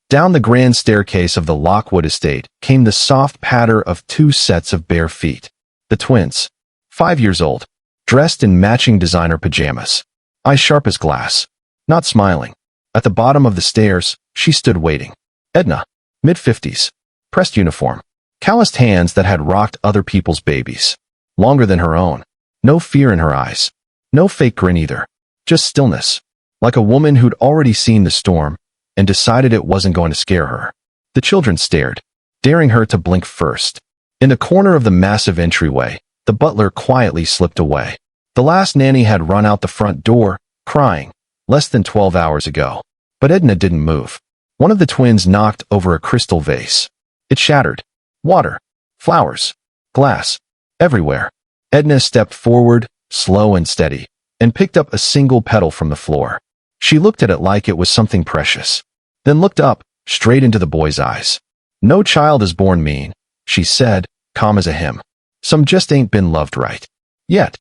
Down the grand staircase of the Lockwood estate came the soft patter of 2 sets of bare feet. The twins, 5 years old, dressed in matching designer pajamas, eyes sharp as glass, not smiling. At the bottom of the stairs, she stood waiting. Edna, mid-50s, pressed uniform, calloused hands that had rocked other people's babies, longer than her own. No fear in her eyes, no fake grin either, just stillness, like a woman who'd already seen the storm and decided it wasn't going to scare her. The children stared, daring her to blink first. In the corner of the massive entryway, the butler quietly slipped away. The last nanny had run out the front door, crying, less than 12 hours ago. But Edna didn't move. One of the twins knocked over a crystal vase. It shattered. Water, flowers, glass, everywhere. Edna stepped forward, slow and steady, and picked up a single petal from the floor. She looked at it like it was something precious, then looked up, straight into the boy's eyes. "No child is born mean," she said, calm as a hymn. "Some just ain't been loved right. Yet."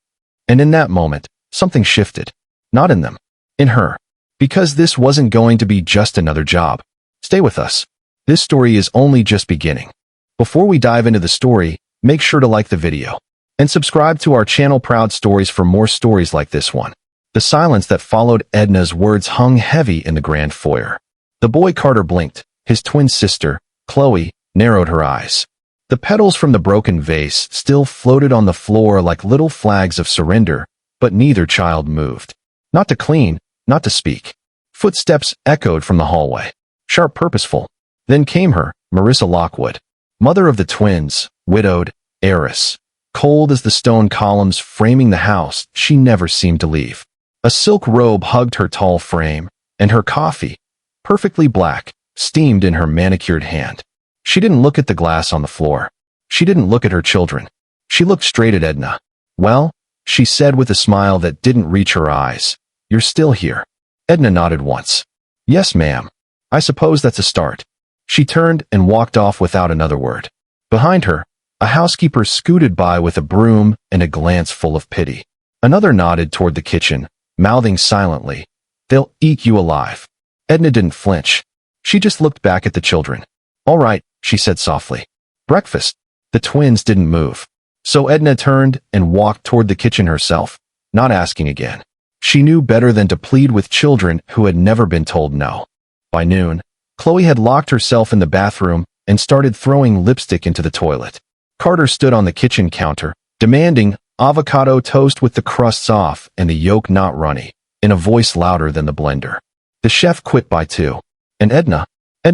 And in that moment, something shifted. Not in them. In her. Because this wasn't going to be just another job. Stay with us. This story is only just beginning. Before we dive into the story, make sure to like the video and subscribe to our channel Proud Stories for more stories like this one. The silence that followed Edna's words hung heavy in the grand foyer. The boy Carter blinked. His twin sister, Chloe, narrowed her eyes. The petals from the broken vase still floated on the floor like little flags of surrender, but neither child moved. Not to clean, not to speak. Footsteps echoed from the hallway. Sharp, purposeful. Then came her, Marissa Lockwood, mother of the twins, widowed, heiress. Cold as the stone columns framing the house, she never seemed to leave. A silk robe hugged her tall frame, and her coffee, perfectly black, steamed in her manicured hand. She didn't look at the glass on the floor. She didn't look at her children. She looked straight at Edna. "Well," she said with a smile that didn't reach her eyes, "you're still here." Edna nodded once. "Yes, ma'am. I suppose that's a start." She turned and walked off without another word. Behind her, a housekeeper scooted by with a broom and a glance full of pity. Another nodded toward the kitchen, mouthing silently, "They'll eat you alive." Edna didn't flinch. She just looked back at the children. "All right," she said softly. "Breakfast." The twins didn't move. So Edna turned and walked toward the kitchen herself, not asking again. She knew better than to plead with children who had never been told no. By noon, Chloe had locked herself in the bathroom and started throwing lipstick into the toilet. Carter stood on the kitchen counter, demanding avocado toast with the crusts off and the yolk not runny, in a voice louder than the blender. The chef quit by 2. And Edna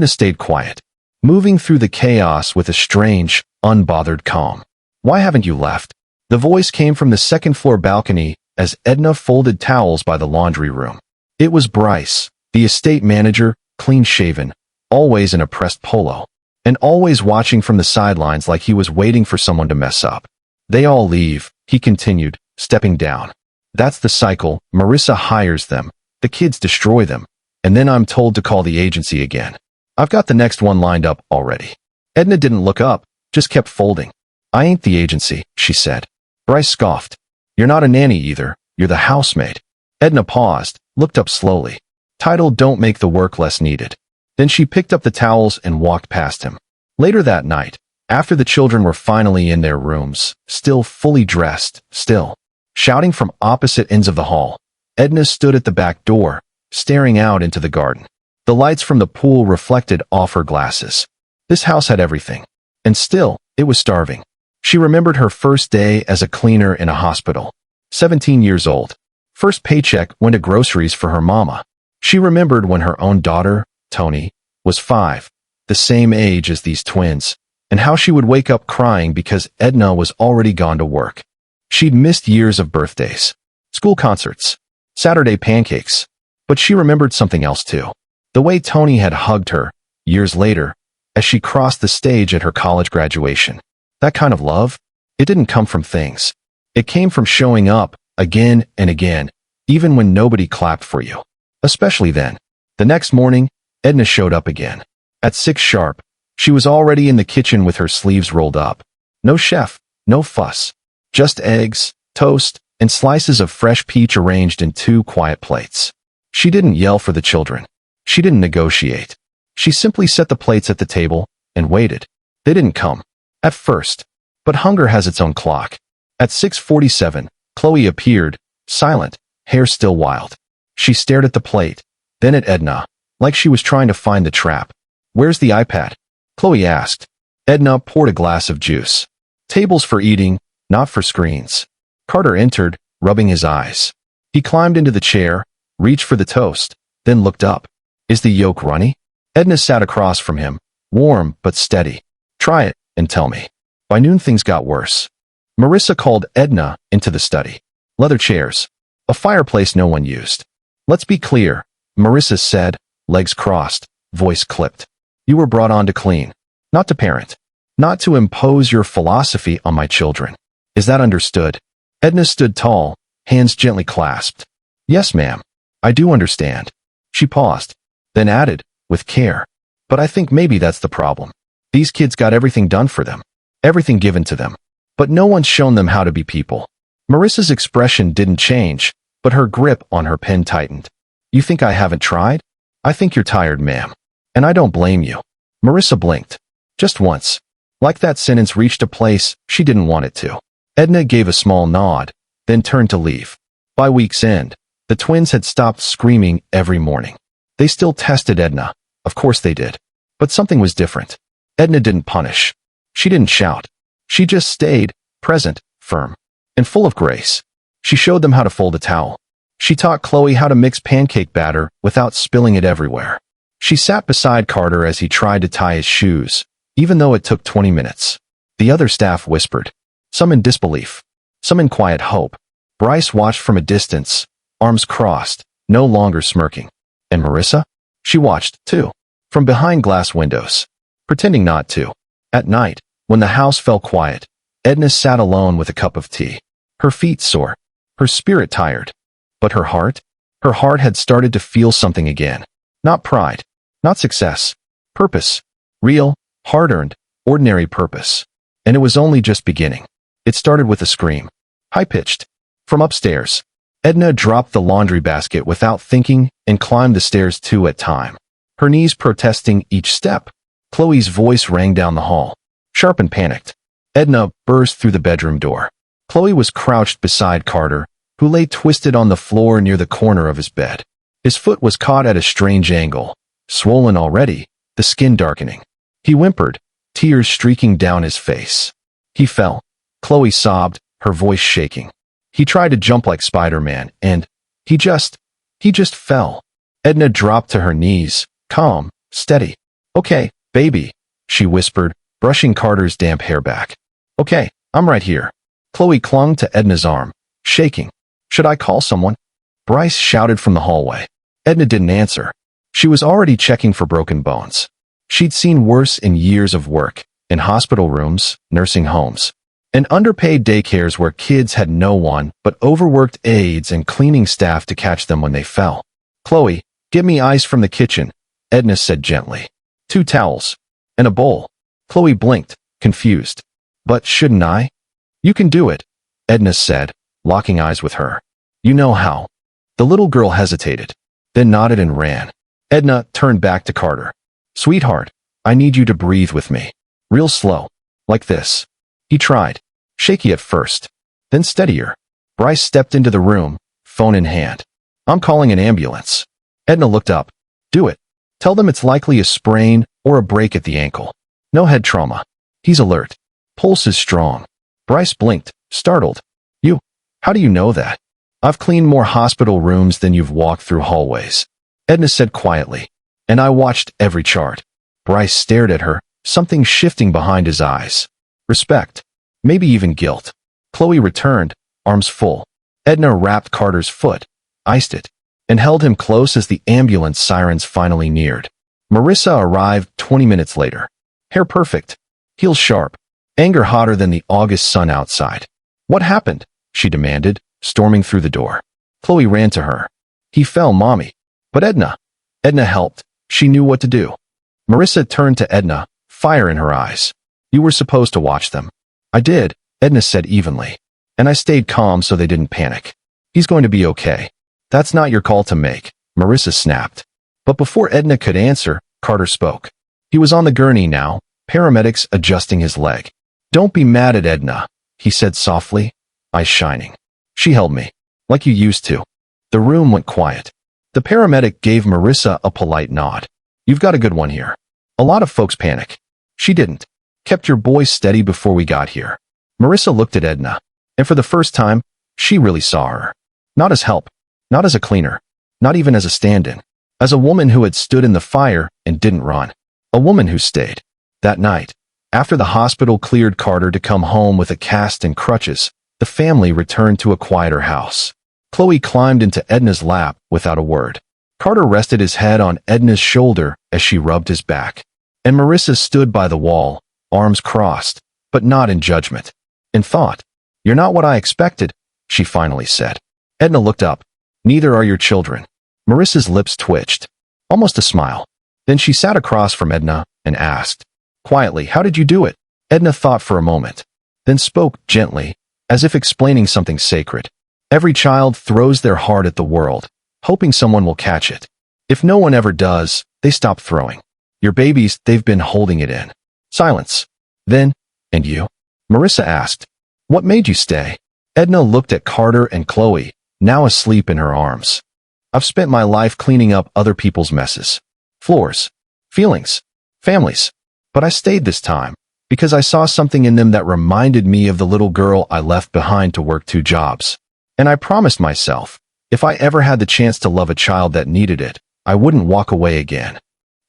stayed quiet, moving through the chaos with a strange, unbothered calm. "Why haven't you left?" The voice came from the second-floor balcony as Edna folded towels by the laundry room. It was Bryce, the estate manager, clean-shaven, always in a pressed polo, and always watching from the sidelines like he was waiting for someone to mess up. "They all leave," he continued, stepping down. "That's the cycle. Marissa hires them, the kids destroy them, and then I'm told to call the agency again. I've got the next one lined up already." Edna didn't look up, just kept folding. "I ain't the agency," she said. Bryce scoffed. "You're not a nanny either, you're the housemaid." Edna paused, looked up slowly. Title don't make the work less needed. Then she picked up the towels and walked past him. Later that night, after the children were finally in their rooms, still fully dressed, still shouting from opposite ends of the hall, Edna stood at the back door, staring out into the garden. The lights from the pool reflected off her glasses. This house had everything. And still, it was starving. She remembered her first day as a cleaner in a hospital. 17 years old. First paycheck went to groceries for her mama. She remembered when her own daughter, Tony, was 5, the same age as these twins, and how she would wake up crying because Edna was already gone to work. She'd missed years of birthdays, school concerts, Saturday pancakes, but she remembered something else too. The way Tony had hugged her, years later, as she crossed the stage at her college graduation. That kind of love, it didn't come from things. It came from showing up, again and again, even when nobody clapped for you. Especially then. The next morning, Edna showed up again. At 6 sharp, she was already in the kitchen with her sleeves rolled up. No chef, no fuss. Just eggs, toast, and slices of fresh peach arranged in 2 quiet plates. She didn't yell for the children. She didn't negotiate. She simply set the plates at the table and waited. They didn't come. At first. But hunger has its own clock. At 6:47, Chloe appeared, silent, hair still wild. She stared at the plate, then at Edna, like she was trying to find the trap. "Where's the iPad?" Chloe asked. Edna poured a glass of juice. "Tables for eating, not for screens." Carter entered, rubbing his eyes. He climbed into the chair, reached for the toast, then looked up. "Is the yolk runny?" Edna sat across from him, warm but steady. "Try it and tell me." By noon things got worse. Marissa called Edna into the study. Leather chairs. A fireplace no one used. "Let's be clear," Marissa said, legs crossed, voice clipped. "You were brought on to clean, not to parent, not to impose your philosophy on my children. Is that understood?" Edna stood tall, hands gently clasped. "Yes, ma'am. I do understand." She paused, then added, with care. "But I think maybe that's the problem. These kids got everything done for them, everything given to them, but no one's shown them how to be people." Marissa's expression didn't change, but her grip on her pen tightened. "You think I haven't tried? I think you're tired, ma'am. And I don't blame you." Marissa blinked. Just once. Like that sentence reached a place she didn't want it to. Edna gave a small nod, then turned to leave. By week's end, the twins had stopped screaming every morning. They still tested Edna. Of course they did. But something was different. Edna didn't punish. She didn't shout. She just stayed, present, firm, and full of grace. She showed them how to fold a towel. She taught Chloe how to mix pancake batter without spilling it everywhere. She sat beside Carter as he tried to tie his shoes, even though it took 20 minutes. The other staff whispered, some in disbelief, some in quiet hope. Bryce watched from a distance, arms crossed, no longer smirking. And Marissa? She watched, too, from behind glass windows, pretending not to. At night, when the house fell quiet, Edna sat alone with a cup of tea. Her feet sore, her spirit tired. But her heart had started to feel something again. Not pride, not success, purpose. Real, hard-earned, ordinary purpose. And it was only just beginning. It started with a scream. High-pitched. From upstairs. Edna dropped the laundry basket without thinking and climbed the stairs two at a time. Her knees protesting each step. Chloe's voice rang down the hall. Sharp and panicked. Edna burst through the bedroom door. Chloe was crouched beside Carter, who lay twisted on the floor near the corner of his bed. His foot was caught at a strange angle, swollen already, the skin darkening. He whimpered, tears streaking down his face. He fell. Chloe sobbed, her voice shaking. He tried to jump like Spider-Man, and he just fell. Edna dropped to her knees, calm, steady. Okay, baby, she whispered, brushing Carter's damp hair back. Okay, I'm right here. Chloe clung to Edna's arm, shaking. Should I call someone? Bryce shouted from the hallway. Edna didn't answer. She was already checking for broken bones. She'd seen worse in years of work, in hospital rooms, nursing homes, and underpaid daycares where kids had no one but overworked aides and cleaning staff to catch them when they fell. Chloe, get me ice from the kitchen, Edna said gently. 2 towels. And a bowl. Chloe blinked, confused. But shouldn't I? You can do it, Edna said, locking eyes with her. You know how. The little girl hesitated, then nodded and ran. Edna turned back to Carter. Sweetheart, I need you to breathe with me. Real slow. Like this. He tried. Shaky at first. Then steadier. Bryce stepped into the room, phone in hand. I'm calling an ambulance. Edna looked up. Do it. Tell them it's likely a sprain or a break at the ankle. No head trauma. He's alert. Pulse is strong. Bryce blinked, startled. You? How do you know that? I've cleaned more hospital rooms than you've walked through hallways. Edna said quietly. And I watched every chart. Bryce stared at her, something shifting behind his eyes. Respect. Maybe even guilt. Chloe returned, arms full. Edna wrapped Carter's foot, iced it, and held him close as the ambulance sirens finally neared. Marissa arrived 20 minutes later. Hair perfect. Heels sharp. Anger hotter than the August sun outside. What happened? She demanded, storming through the door. Chloe ran to her. He fell, Mommy. But Edna. Edna helped. She knew what to do. Marissa turned to Edna, fire in her eyes. You were supposed to watch them. I did, Edna said evenly. And I stayed calm so they didn't panic. He's going to be okay. That's not your call to make, Marissa snapped. But before Edna could answer, Carter spoke. He was on the gurney now, paramedics adjusting his leg. "Don't be mad at Edna," he said softly, eyes shining. "She held me, like you used to." The room went quiet. The paramedic gave Marissa a polite nod. "You've got a good one here." A lot of folks panic. She didn't. Kept your boys steady before we got here. Marissa looked at Edna, and for the first time, she really saw her. Not as help, not as a cleaner, not even as a stand-in. As a woman who had stood in the fire and didn't run. A woman who stayed. That night, after the hospital cleared Carter to come home with a cast and crutches, the family returned to a quieter house. Chloe climbed into Edna's lap without a word. Carter rested his head on Edna's shoulder as she rubbed his back. And Marissa stood by the wall, arms crossed, but not in judgment. In thought. "You're not what I expected," she finally said. Edna looked up. "Neither are your children." Marissa's lips twitched. Almost a smile. Then she sat across from Edna and asked, quietly, "How did you do it?" Edna thought for a moment, then spoke gently, as if explaining something sacred. "Every child throws their heart at the world, hoping someone will catch it. If no one ever does, they stop throwing. Your babies, they've been holding it in." Silence. Then, "And you?" Marissa asked. "What made you stay?" Edna looked at Carter and Chloe, now asleep in her arms. "I've spent my life cleaning up other people's messes. Floors. Feelings. Families. But I stayed this time, because I saw something in them that reminded me of the little girl I left behind to work 2 jobs. And I promised myself, if I ever had the chance to love a child that needed it, I wouldn't walk away again."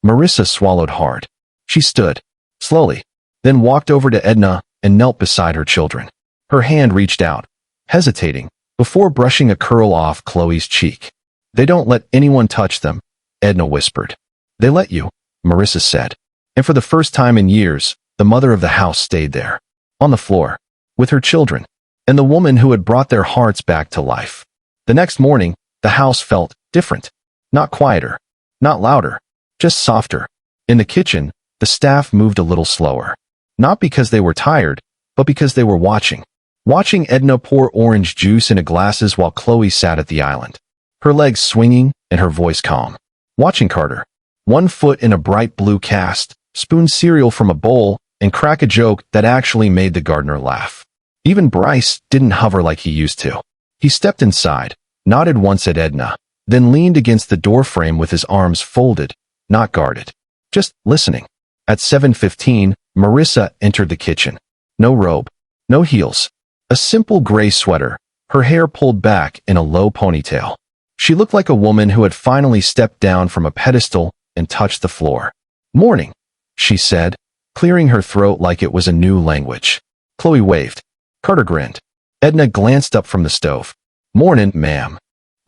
Marissa swallowed hard. She stood, slowly, then walked over to Edna and knelt beside her children. Her hand reached out, hesitating, before brushing a curl off Chloe's cheek. "They don't let anyone touch them," Edna whispered. "They let you," Marissa said. And for the first time in years, the mother of the house stayed there, on the floor, with her children, and the woman who had brought their hearts back to life. The next morning, the house felt different. Not quieter, not louder, just softer. In the kitchen, the staff moved a little slower. Not because they were tired, but because they were watching. Watching Edna pour orange juice into glasses while Chloe sat at the island, her legs swinging and her voice calm. Watching Carter, one foot in a bright blue cast, spoon cereal from a bowl, and crack a joke that actually made the gardener laugh. Even Bryce didn't hover like he used to. He stepped inside, nodded once at Edna, then leaned against the doorframe with his arms folded, not guarded, just listening. At 7:15, Marissa entered the kitchen. No robe, no heels, a simple gray sweater, her hair pulled back in a low ponytail. She looked like a woman who had finally stepped down from a pedestal and touched the floor. "Morning," she said, clearing her throat like it was a new language. Chloe waved. Carter grinned. Edna glanced up from the stove. "Mornin', ma'am."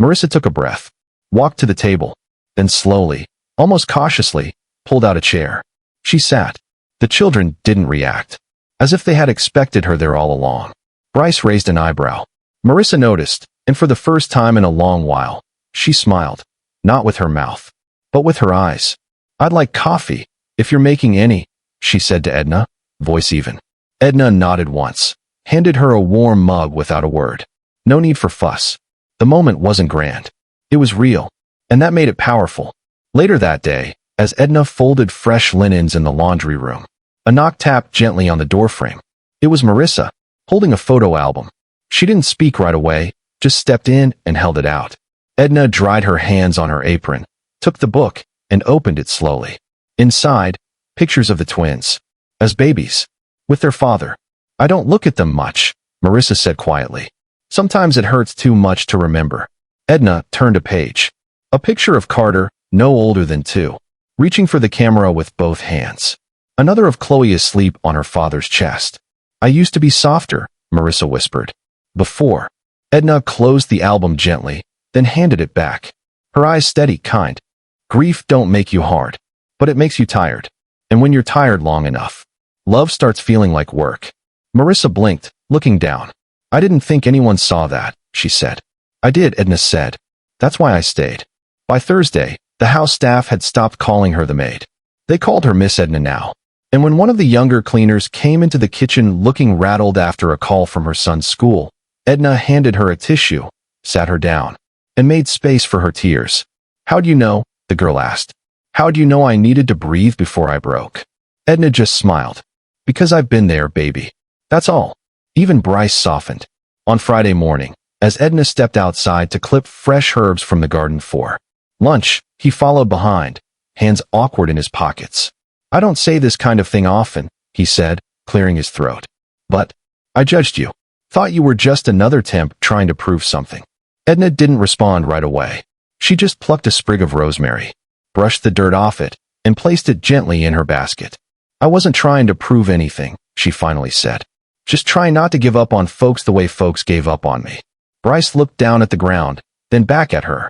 Marissa took a breath, walked to the table, then slowly, almost cautiously, pulled out a chair. She sat. The children didn't react, as if they had expected her there all along. Bryce raised an eyebrow. Marissa noticed, and for the first time in a long while, she smiled, not with her mouth, but with her eyes. "I'd like coffee, if you're making any," she said to Edna, voice even. Edna nodded once, handed her a warm mug without a word. No need for fuss. The moment wasn't grand. It was real, and that made it powerful. Later that day, as Edna folded fresh linens in the laundry room, a knock tapped gently on the doorframe. It was Marissa, holding a photo album. She didn't speak right away, just stepped in and held it out. Edna dried her hands on her apron, took the book, and opened it slowly. Inside, pictures of the twins. As babies. With their father. "I don't look at them much," Marissa said quietly. "Sometimes it hurts too much to remember." Edna turned a page. A picture of Carter, no older than 2, reaching for the camera with both hands. Another of Chloe asleep on her father's chest. "I used to be softer," Marissa whispered. "Before." Edna closed the album gently, then handed it back. Her eyes steady, kind. "Grief don't make you hard, but it makes you tired. And when you're tired long enough, love starts feeling like work." Marissa blinked, looking down. "I didn't think anyone saw that," she said. "I did," Edna said. "That's why I stayed." By Thursday, the house staff had stopped calling her the maid. They called her Miss Edna now. And when one of the younger cleaners came into the kitchen looking rattled after a call from her son's school, Edna handed her a tissue, sat her down, and made space for her tears. "How'd you know?" the girl asked. How do you know I needed to breathe before I broke? Edna just smiled. Because I've been there, baby. That's all. Even Bryce softened. On Friday morning, as Edna stepped outside to clip fresh herbs from the garden for lunch, he followed behind, hands awkward in his pockets. I don't say this kind of thing often, he said, clearing his throat. But I judged you. Thought you were just another temp trying to prove something. Edna didn't respond right away. She just plucked a sprig of rosemary, brushed the dirt off it, and placed it gently in her basket. I wasn't trying to prove anything, she finally said. Just trying not to give up on folks the way folks gave up on me. Bryce looked down at the ground, then back at her.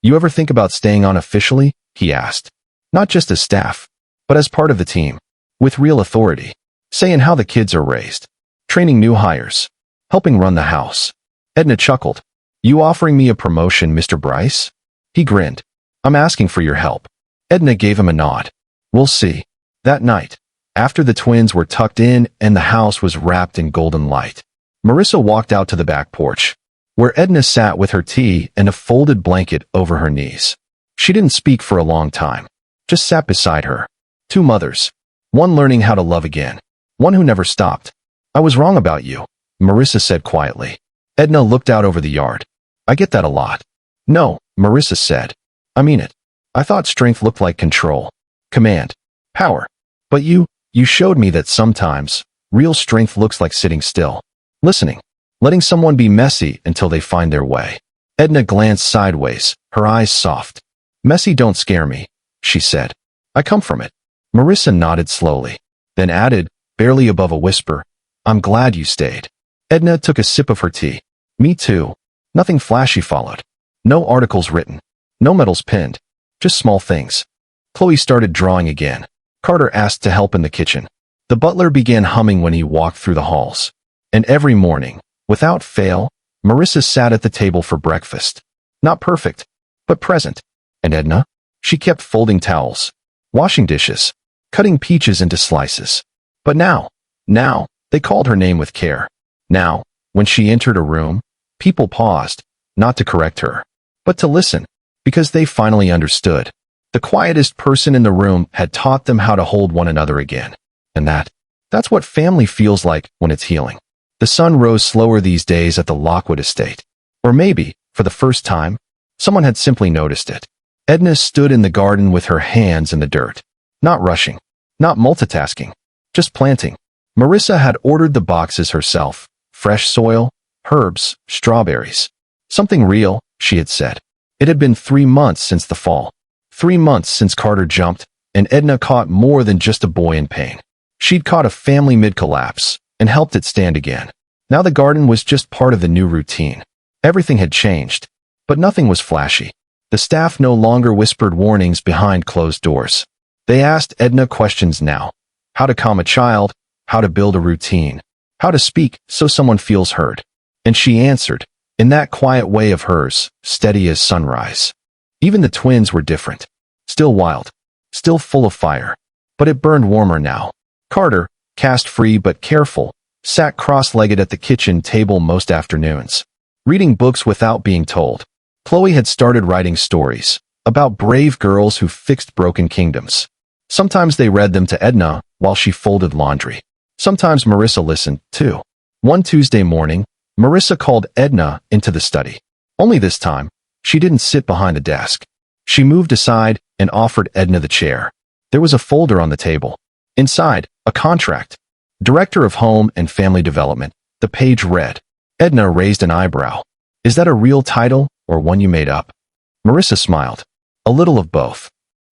You ever think about staying on officially? He asked. Not just as staff, but as part of the team. With real authority. Saying how the kids are raised. Training new hires. Helping run the house. Edna chuckled. You offering me a promotion, Mr. Bryce? He grinned. I'm asking for your help. Edna gave him a nod. We'll see. That night, after the twins were tucked in and the house was wrapped in golden light, Marissa walked out to the back porch, where Edna sat with her tea and a folded blanket over her knees. She didn't speak for a long time, just sat beside her. Two mothers. One learning how to love again. One who never stopped. I was wrong about you, Marissa said quietly. Edna looked out over the yard. I get that a lot. No, Marissa said. I mean it. I thought strength looked like control, command, power. But you showed me that sometimes, real strength looks like sitting still, listening, letting someone be messy until they find their way. Edna glanced sideways, her eyes soft. Messy don't scare me, she said. I come from it. Marissa nodded slowly, then added, barely above a whisper, I'm glad you stayed. Edna took a sip of her tea. Me too. Nothing flashy followed. No articles written. No medals pinned. Just small things. Chloe started drawing again. Carter asked to help in the kitchen. The butler began humming when he walked through the halls. And every morning, without fail, Marissa sat at the table for breakfast. Not perfect, but present. And Edna? She kept folding towels, washing dishes, cutting peaches into slices. But now, they called her name with care. Now, when she entered a room, people paused, not to correct her, but to listen, because they finally understood. The quietest person in the room had taught them how to hold one another again. And that's what family feels like when it's healing. The sun rose slower these days at the Lockwood estate. Or maybe, for the first time, someone had simply noticed it. Edna stood in the garden with her hands in the dirt. Not rushing, not multitasking, just planting. Marissa had ordered the boxes herself. Fresh soil, herbs, strawberries. Something real, she had said. It had been 3 months since the fall. 3 months since Carter jumped, and Edna caught more than just a boy in pain. She'd caught a family mid-collapse and helped it stand again. Now the garden was just part of the new routine. Everything had changed, but nothing was flashy. The staff no longer whispered warnings behind closed doors. They asked Edna questions now. How to calm a child, how to build a routine, how to speak so someone feels heard. And she answered, in that quiet way of hers, steady as sunrise. Even the twins were different. Still wild. Still full of fire. But it burned warmer now. Carter, cast-free but careful, sat cross-legged at the kitchen table most afternoons, reading books without being told. Chloe had started writing stories about brave girls who fixed broken kingdoms. Sometimes they read them to Edna while she folded laundry. Sometimes Marissa listened, too. One Tuesday morning, Marissa called Edna into the study. Only this time, she didn't sit behind the desk. She moved aside and offered Edna the chair. There was a folder on the table. Inside, a contract. Director of Home and Family Development. The page read. Edna raised an eyebrow. Is that a real title or one you made up? Marissa smiled. A little of both.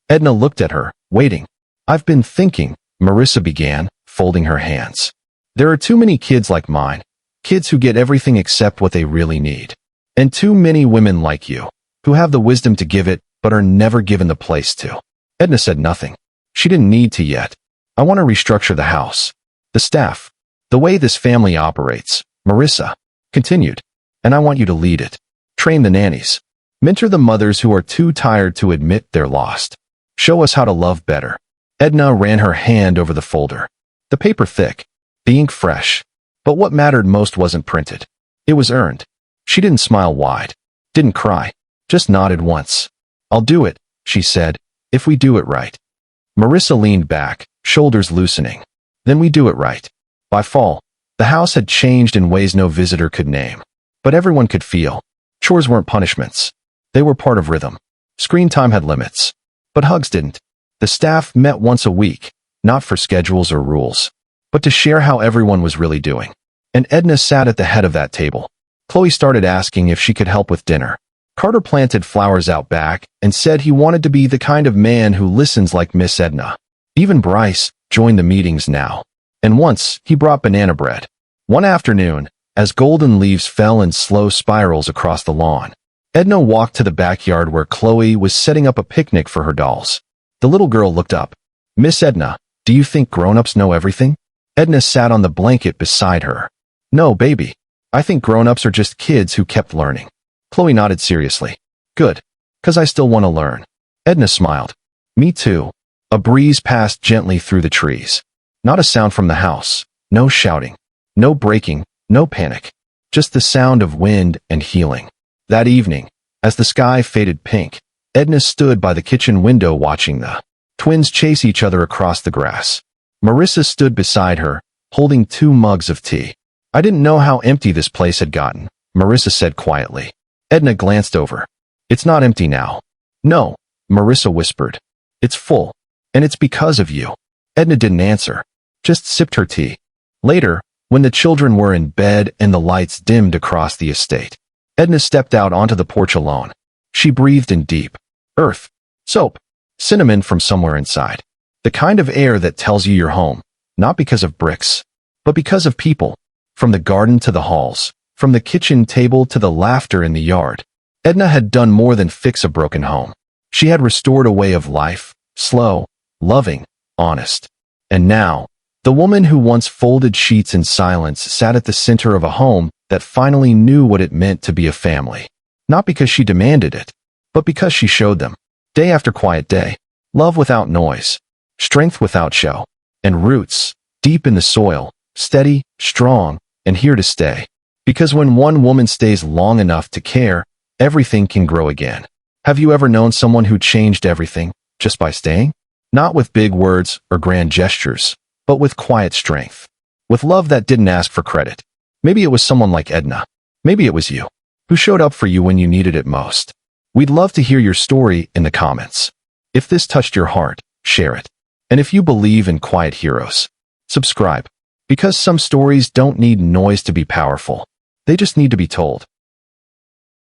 Edna looked at her, waiting. I've been thinking, Marissa began, folding her hands. There are too many kids like mine. Kids who get everything except what they really need. And too many women like you, who have the wisdom to give it, but are never given the place to. Edna said nothing. She didn't need to yet. I want to restructure the house. The staff. The way this family operates. Marissa continued. And I want you to lead it. Train the nannies. Mentor the mothers who are too tired to admit they're lost. Show us how to love better. Edna ran her hand over the folder. The paper thick. The ink fresh. But what mattered most wasn't printed. It was earned. She didn't smile wide. Didn't cry. Just nodded once. I'll do it, she said. If we do it right. Marissa leaned back, shoulders loosening. Then we do it right. By fall, the house had changed in ways no visitor could name. But everyone could feel. Chores weren't punishments. They were part of rhythm. Screen time had limits. But hugs didn't. The staff met once a week, not for schedules or rules, but to share how everyone was really doing. And Edna sat at the head of that table. Chloe started asking if she could help with dinner. Carter planted flowers out back and said he wanted to be the kind of man who listens like Miss Edna. Even Bryce joined the meetings now. And once, he brought banana bread. One afternoon, as golden leaves fell in slow spirals across the lawn, Edna walked to the backyard where Chloe was setting up a picnic for her dolls. The little girl looked up. Miss Edna, do you think grown-ups know everything? Edna sat on the blanket beside her. No, baby. I think grown-ups are just kids who kept learning. Chloe nodded seriously. Good. 'Cause I still want to learn. Edna smiled. Me too. A breeze passed gently through the trees. Not a sound from the house. No shouting. No breaking. No panic. Just the sound of wind and healing. That evening, as the sky faded pink, Edna stood by the kitchen window watching the twins chase each other across the grass. Marissa stood beside her, holding 2 mugs of tea. I didn't know how empty this place had gotten, Marissa said quietly. Edna glanced over. It's not empty now. No, Marissa whispered. It's full. And it's because of you. Edna didn't answer, just sipped her tea. Later, when the children were in bed and the lights dimmed across the estate, Edna stepped out onto the porch alone. She breathed in deep earth, soap, cinnamon from somewhere inside. The kind of air that tells you you're home, not because of bricks, but because of people. From the garden to the halls, from the kitchen table to the laughter in the yard, Edna had done more than fix a broken home. She had restored a way of life, slow, loving, honest. And now, the woman who once folded sheets in silence sat at the center of a home that finally knew what it meant to be a family. Not because she demanded it, but because she showed them. Day after quiet day. Love without noise. Strength without show. And roots, deep in the soil, steady, strong, and here to stay. Because when one woman stays long enough to care, everything can grow again. Have you ever known someone who changed everything just by staying? Not with big words or grand gestures, but with quiet strength. With love that didn't ask for credit. Maybe it was someone like Edna. Maybe it was you, who showed up for you when you needed it most. We'd love to hear your story in the comments. If this touched your heart, share it. And if you believe in quiet heroes, subscribe. Because some stories don't need noise to be powerful. They just need to be told.